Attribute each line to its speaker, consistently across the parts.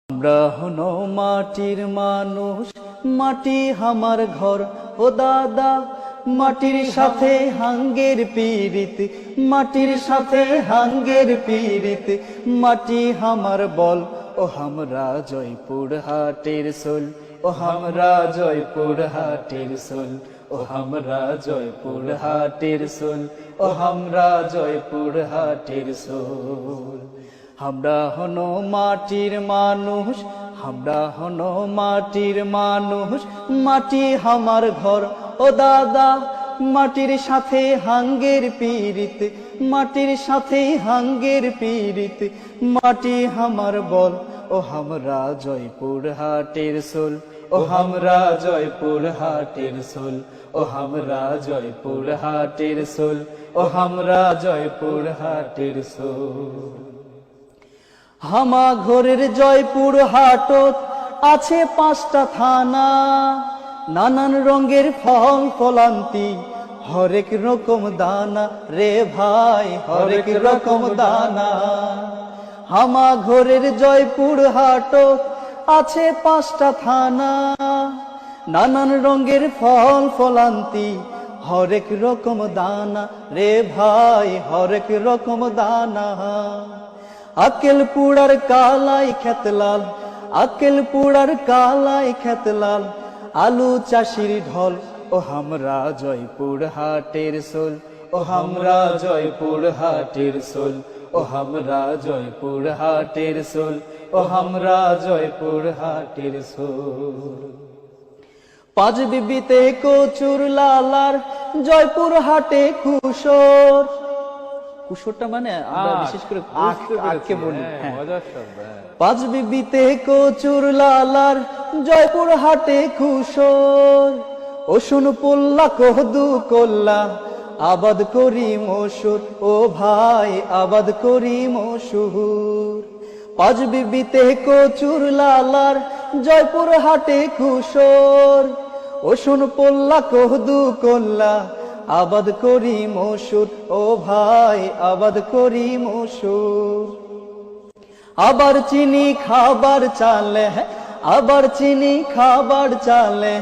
Speaker 1: আমরা হনো মাটির মানুষ, মাটি আমার ঘর। ও দাদা, মাটির সাথে হাঙ্গের পীড়িত, মাটির সাথে হাঙ্গের পীড়িত, মাটি আমার বল। ও আমরা জয়পুর হাটের সোল, ও আমরা জয়পুর হাটের সোল, ও আমরা জয়পুর হাটের সোল, ও আমরা জয়পুর হাটের সোল। আমরা হনো মাটির মানুষ, আমরা হনো মাটির মানুষ, মাটি আমার ঘর। ও দাদা, মাটির সাথে হাঙ্গের পীড়িত, মাটির সাথে হাঙ্গের পীড়িত, মাটি আমার বল। ও আমরা জয়পুর হাটের সোল, ও আমরা জয়পুর হাটের সোল, ও আমরা জয়পুর হাটের সোল, ও আমরা জয়পুর হাটের সোল। হামা ঘরের জয়পুর হাটত আছে 5টা থানা, নানান রঙের ফল ফলান্তি, হরেক রকম দানা রে ভাই, হরেক রকম দানা। হামা ঘরের জয়পুর হাটত আছে 5টা থানা, নানান রঙের ফল ফলান্তি, হরেক রকম দানা রে ভাই, হরেক রকম দানা। আকেল পুড়ার কালাই খেতলাল, আকেল পুড়ার কালাই খেতলাল, আলু চাষির ঢল। ও আমরা জয়পুর হাটের সোল, ও আমরা জয়পুর হাটের সোল, ও আমরা জয়পুর হাটের সোল, ও আমরা জয়পুর হাটের সোল। 5 বিবিতে কচুর লালার জয়পুর হাটে কুশোর। কুশোরটা মানে আমরা বিশেষ করে আখকে বলি। 5 বিবিতে কচুর লালার জয়পুর হাটে কুশোর। ও শুন পোল্লা কহদু কোল্লা, আবাদ করি মসুর। ও ভাই, আবাদ করি মসুর। 5 বিবিতে কচুর লালার জয়পুর হাটে কুশোর। ও শুন পোল্লা কহদু কোল্লা, আবাদ করি মসুর। ও ভাই, আবাদ করি মসুর। আবার চিনি খাবার চালে, আবার চিনি খাবার চালে,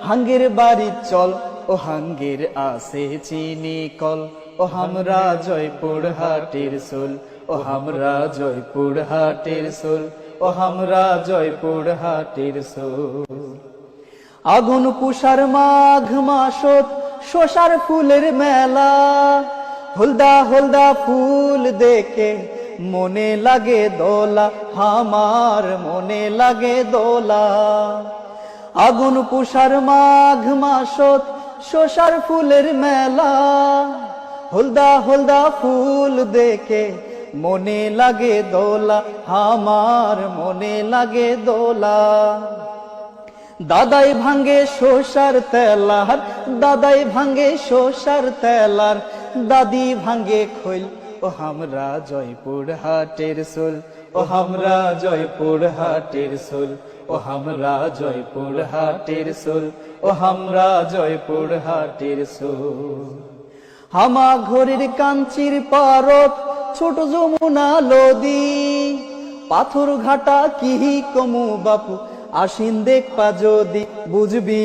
Speaker 1: হাঙ্গের বাড়ি চল। ও হাঙ্গের আসে চিনি কল। ও আমরা জয়পুর হাটের সোল, ও আমরা জয়পুর হাটের সোল, ও আমরা জয়পুর হাটের সোল। আগুন পুষার মাঘ মাসত শোষার ফুলের মেলা, হলদা হলদা ফুল দেখে মনে লাগে দোলা, আমার মনে লাগে দোলা। আগুন পুষার মাঘ মাসত শোষার ফুলের মেলা, হলদা হলদা ফুল দেখে মনে লাগে দোলা, আমার মনে লাগে দোলা। দাদাই ভাঙ্গে শোষার তেলার, দাদাই ভাঙ্গে শোষার তেলার, দাদি ভাঙ্গে খৈল। ও আমরা জয়পুর হাটের সোল, ও আমরা জয়পুর হাটের সোল, ও আমরা জয়পুর হাটের সোল, ও আমরা জয়পুর হাটের সোল। হামা ঘরের কাঞ্চির পারত ছোট যমুনা নদী, পাথর ঘাটা কি কমু বাপু, আশিন দেখপা যদি, বুঝবি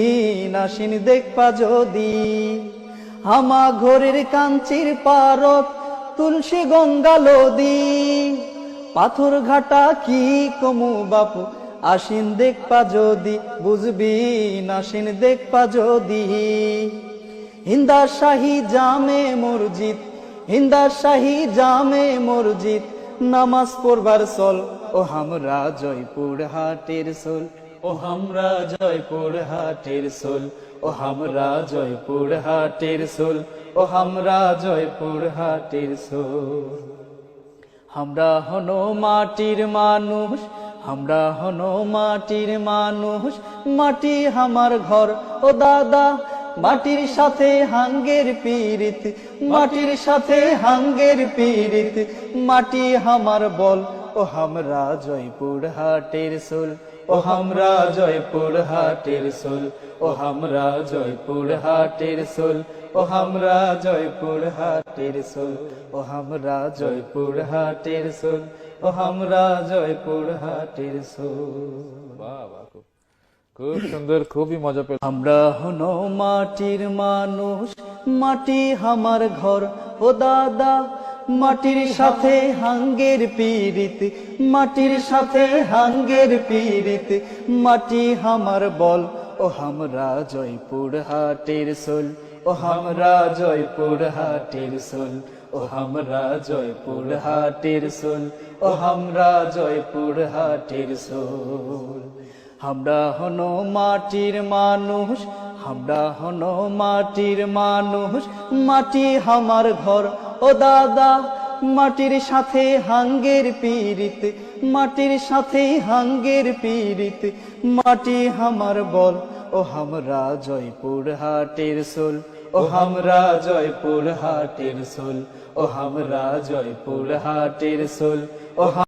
Speaker 1: আশিন দেখপা যদি। হামা ঘরের কাঞ্চির পারত তুলসী গঙ্গা নদী, পাথর ঘাটা কি কমু বাপু, আশিন দেখপা যদি, বুঝবি আশিন দেখপা যদি। হিন্দা শাহী জামে মসজিদ, হিন্দা শাহী জামে মসজিদ, নামাজ পড়বার চল। ও আমরা জয়পুর হাটের সোল, ও আমরা জয়পুর হাটের সোল, ও আমরা জয়পুর হাটের সোল, ও আমরা জয়পুর হাটের সোল। আমরা হনো মাটির মানুষ, আমরা হনো মাটির মানুষ, মাটি আমার ঘর। ও দাদা, মাটির সাথে হাঙ্গের পীড়িত, মাটির সাথে হাঙ্গের পীড়িত, মাটি আমার বল। ও আমরা জয়পুর হাটের সোল, ও আমরা জয়পুর হাটের সোল, ও আমরা জয়পুর হাটের সোল, ও আমরা জয়পুর হাটের সোল, ও আমরা জয়পুর হাটের সোল। ও আমরা জয়পুর হাটের সোল।
Speaker 2: বাহ বাহ, খুব সুন্দর, খুবই মজা পেল।
Speaker 1: আমরা হনো মাটির মানুষ, মাটি আমার ঘর ও দাদা, মাটির সাথে হাঙ্গের পীড়িত, মাটির সাথে হাঙ্গের পীড়িত, মাটি আমার বল ও আমরা জয়পুর হাটের সোল, ও আমরা জয়পুর হাটের সোল, ও আমরা জয়পুর হাটের সোল, ও আমরা জয়পুর হাটের সোল। আমরা হনো মাটির মানুষ, আমরা হনো মাটির মানুষ, মাটি আমার ঘর ও দাদা, মাটির সাথে হাঙ্গের পীড়িত, মাটির সাথে হাঙ্গের পীড়িত, মাটি আমার বল ও আমরা জয়পুর হাটের সোল, ও আমরা জয়পুর হাটের সোল, ও আমরা জয়পুর হাটের সোল, ও